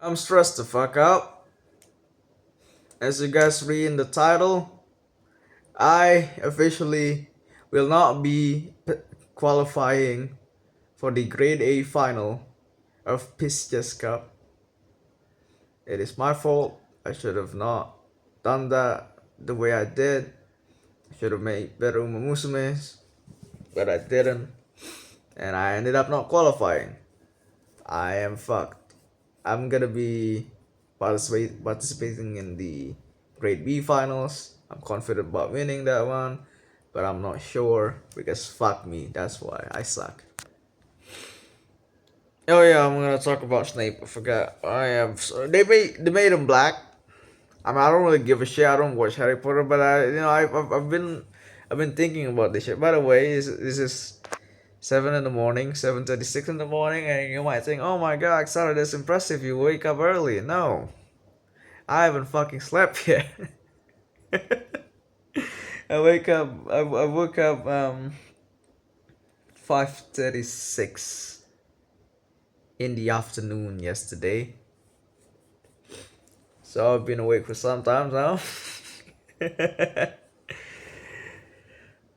I'm stressed the fuck out. As you guys read in the title, I officially will not be qualifying for the Grade A final of Pisces Cup. It is my fault. I should have not done that the way I did. I should have made better Musumes, but I didn't. And I ended up not qualifying. I am fucked. I'm gonna be participating in the Grade B finals. I'm confident about winning that one, but I'm not sure because fuck me, that's why I suck. Oh yeah, I'm gonna talk about Snape. I forgot. They made him black. I mean, I don't really give a shit. I don't watch Harry Potter, but I've been thinking about this shit. By the way, this is 7 in the morning, 7:36 in the morning, and you might think, oh my god, Sarah, that's impressive. You wake up early. No, I haven't fucking slept yet. I woke up 5:36 in the afternoon yesterday. So I've been awake for some time now.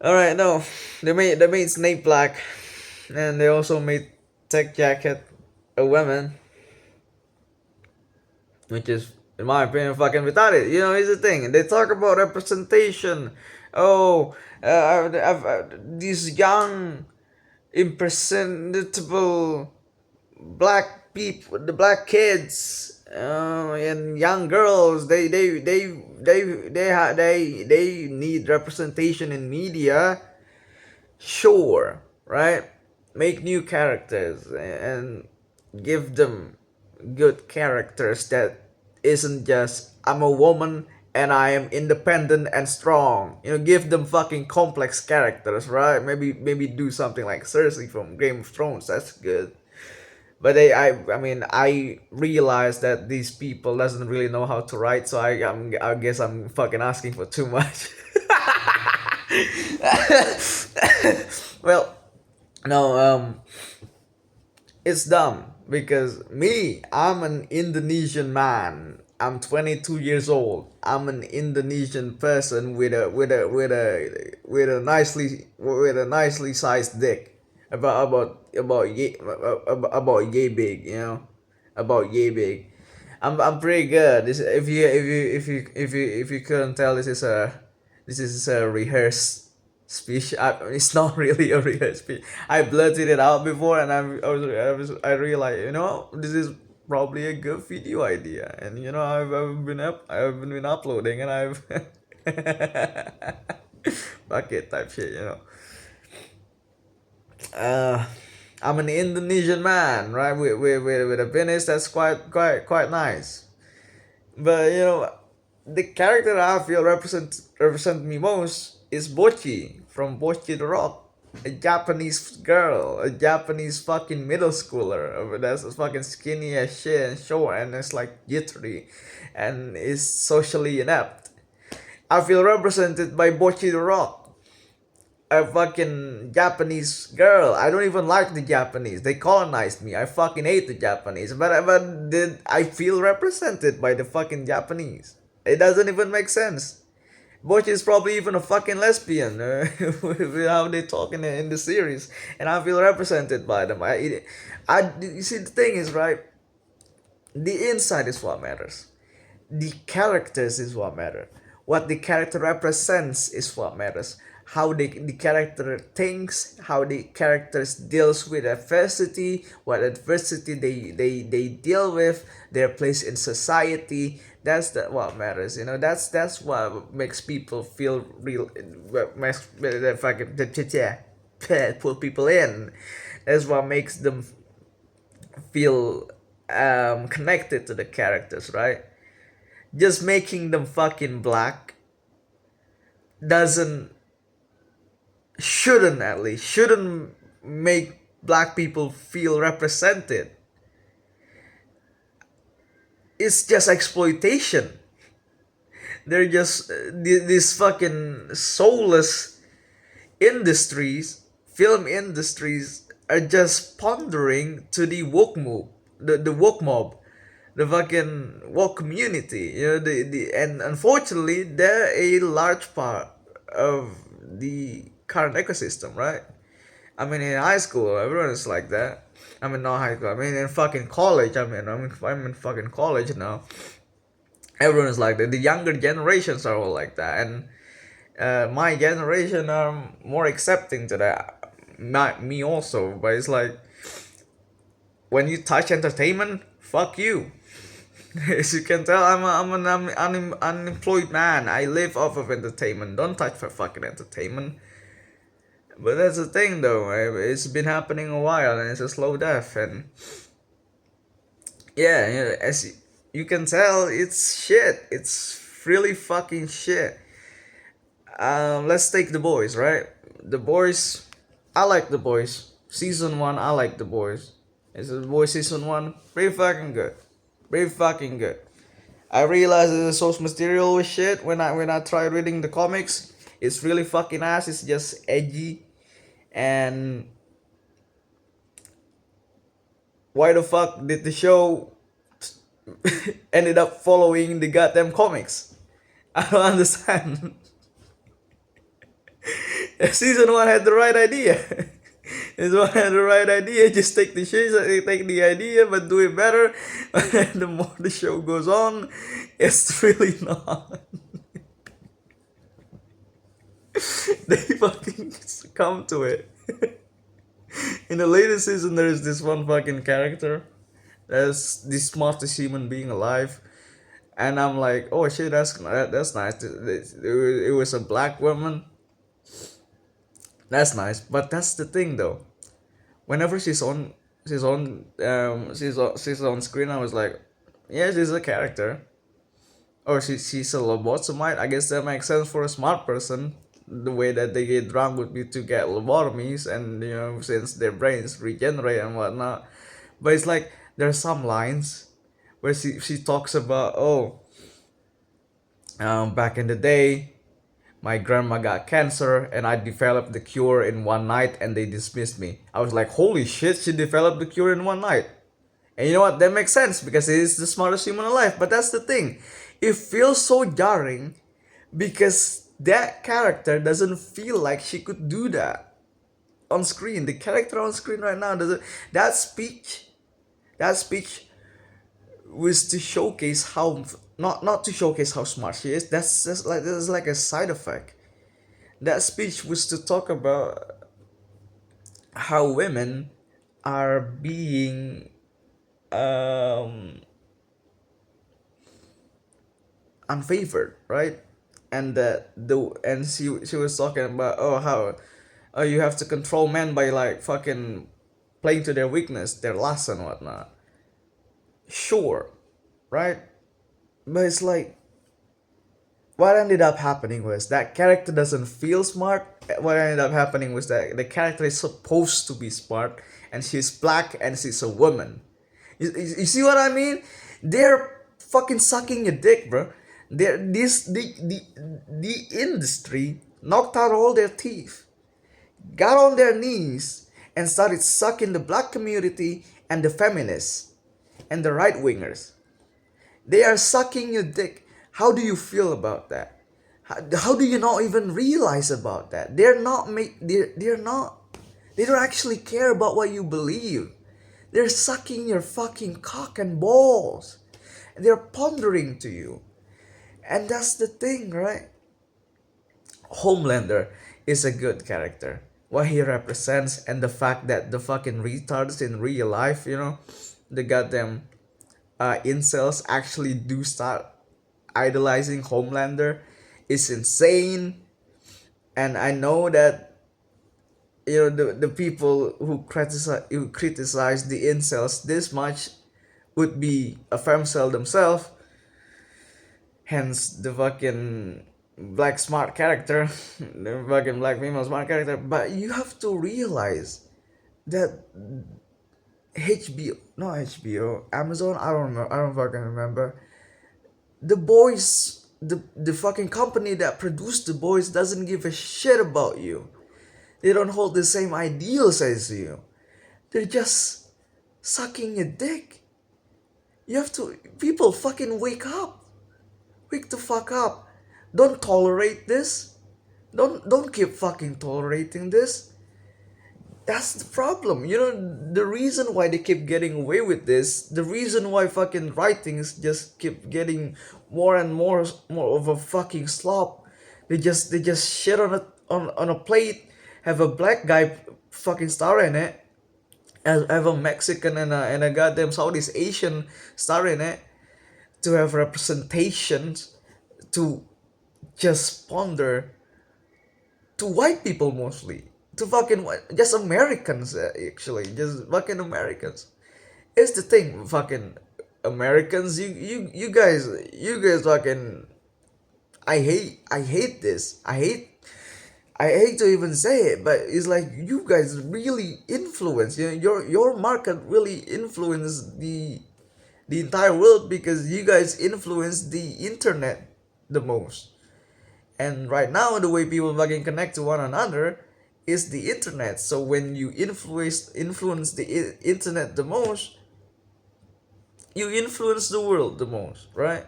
All right, no, they made Snape black, and they also made Tech Jacket a woman, which is, in my opinion, fucking retarded. You know, here's the thing: they talk about representation. Oh, these young, impresentable black people, the black kids, and young girls, they need representation in media. Sure, right? Make new characters and give them good characters that isn't just I'm a woman and I am independent and strong. You know, give them fucking complex characters, right? Maybe do something like Cersei from Game of Thrones. That's good. But I mean, I realize that these people doesn't really know how to write, so I guess I'm fucking asking for too much. Well, no, it's dumb because I'm an Indonesian man. I'm 22 years old. I'm an Indonesian person with a nicely sized dick. About yay big, you know, about yay big. I'm pretty good. This if you couldn't tell, this is a rehearsed speech. It's not really a rehearsed speech. I blurted it out before, and I realized, this is probably a good video idea, and I've been uploading, and I've fuck it type shit. Uh, I'm an Indonesian man, right? With a penis that's quite nice. But the character I feel represent me most is Bochi from Bochi the Rock. A Japanese girl, a Japanese fucking middle schooler that's fucking skinny as shit and short and it's like jittery and is socially inept. I feel represented by Bochi the Rock, a fucking Japanese girl. I don't even like the Japanese. They colonized me. I fucking hate the Japanese. But did I feel represented by the fucking Japanese? It doesn't even make sense. Butch is probably even a fucking lesbian with how they talk in the series, and I feel represented by them. You see, the thing is, right? The inside is what matters. The characters is what matter. What the character represents is what matters. How the character thinks, how the characters deals with adversity, what adversity they deal with, their place in society. What matters. That's what makes people feel real. What makes fucking pull people in. That's what makes them feel connected to the characters, right? Just making them fucking black doesn't shouldn't make black people feel represented. It's just exploitation. They're just these fucking soulless industries, film industries, are just pondering to the woke mob, the woke mob. the fucking woke community. And unfortunately, they're a large part of the current ecosystem, right? I mean, in high school, everyone is like that. I mean, not high school. I mean, in fucking college. I'm in fucking college now. Everyone is like that. The younger generations are all like that, and my generation are more accepting to that. Me also, but it's like when you touch entertainment, fuck you. As you can tell, I'm an unemployed man. I live off of entertainment. Don't touch for fucking entertainment. But that's the thing, though. It's been happening a while, and it's a slow death. And yeah, as you can tell, it's shit. It's really fucking shit. Let's take the boys, right? The boys, I like the boys. Season one, I like the boys. It's the boys season one, pretty fucking good, pretty fucking good. I realized the source material was shit when I tried reading the comics. It's really fucking ass. It's just edgy, and why the fuck did the show ended up following the goddamn comics? I don't understand. Season one had the right idea. Season one had the right idea. Just take the shit, take the idea, but do it better. And the more the show goes on, it's really not. They fucking succumb to it. In the latest season, there's this one fucking character that's the smartest human being alive, and I'm like, oh shit, that's nice. It was a black woman. That's nice, but that's the thing though. Whenever she's on screen, I was like, yeah, she's a character, or she's a lobotomite. I guess that makes sense for a smart person. The way that they get drunk would be to get lobotomies, and since their brains regenerate and whatnot. But it's like there's some lines where she talks about, oh, back in the day, my grandma got cancer and I developed the cure in one night and they dismissed me. I was like, holy shit, she developed the cure in one night. And you know what? That makes sense because he is the smartest human alive. But that's the thing. It feels so jarring because that character doesn't feel like she could do that on screen. The character on screen right now doesn't. That speech was to showcase how not to showcase how smart she is. That's like a side effect. That speech was to talk about how women are being um unfavored, right? And that the and she was talking about, oh, how you have to control men by like fucking playing to their weakness, their lust and whatnot. Sure, right? But it's like what ended up happening was that character doesn't feel smart. What ended up happening was that the character is supposed to be smart, and she's black and she's a woman. You see what I mean? They're fucking sucking your dick, bro. The industry knocked out all their teeth, got on their knees, and started sucking the black community and the feminists and the right wingers. They are sucking your dick. How do you feel about that? How do you not even realize about that? They don't actually care about what you believe. They're sucking your fucking cock and balls. They're pondering to you. And that's the thing, right? Homelander is a good character. What he represents and the fact that the fucking retards in real life, the goddamn incels actually do start idolizing Homelander is insane. And I know that the people who criticize the incels this much would be a femcel themselves, hence the fucking black smart character, the fucking black female smart character. But you have to realize that HBO, not HBO, Amazon, I don't fucking remember. The boys, the fucking company that produced the boys doesn't give a shit about you. They don't hold the same ideals as you. They're just sucking your dick. You have to, people fucking wake up. Wake the fuck up. Don't tolerate this. Don't keep fucking tolerating this. That's the problem. You know, the reason why they keep getting away with this, the reason why fucking writings just keep getting more and more of a fucking slop. They just shit on a plate, have a black guy fucking star in it, have a Mexican and a goddamn Southeast Asian star in it, to have representations, to just ponder, to white people mostly, to fucking just Americans, actually, just fucking Americans. It's the thing, fucking Americans. You guys fucking. I hate this. I hate to even say it, but it's like you guys really influence. You know, your market really influence the entire world, because you guys influence the internet the most. And right now, the way people fucking connect to one another is the internet. So when you influence the internet the most, you influence the world the most, right?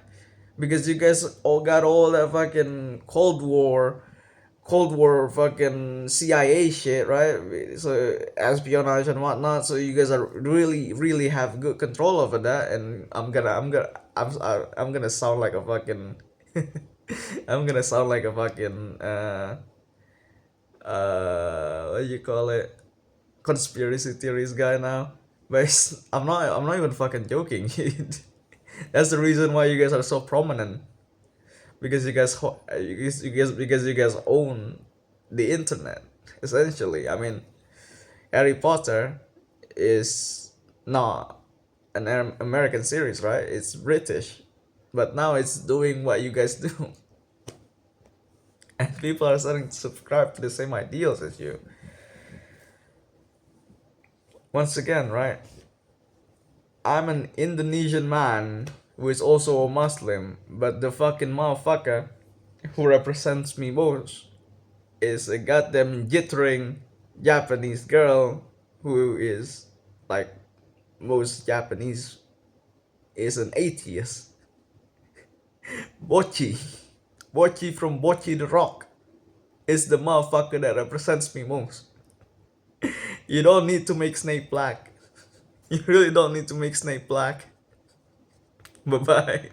Because you guys all got all that fucking Cold War fucking CIA shit, right? So espionage and whatnot. So you guys are really have good control over that. And I'm gonna sound like a fucking I'm gonna sound like a fucking what do you call it, conspiracy theories guy now. But I'm not even fucking joking. That's the reason why you guys are so prominent, because you guys own the internet, essentially. I mean, Harry Potter is not an American series, right? It's British, but now it's doing what you guys do, and people are starting to subscribe to the same ideals as you. Once again, right? I'm an Indonesian man who is also a Muslim, but the fucking motherfucker who represents me most is a goddamn jittering Japanese girl who is like most Japanese is an atheist. Bochi. Bochi from Bochi the Rock is the motherfucker that represents me most. You don't need to make Snake black. You really don't need to make Snake black. Bye bye.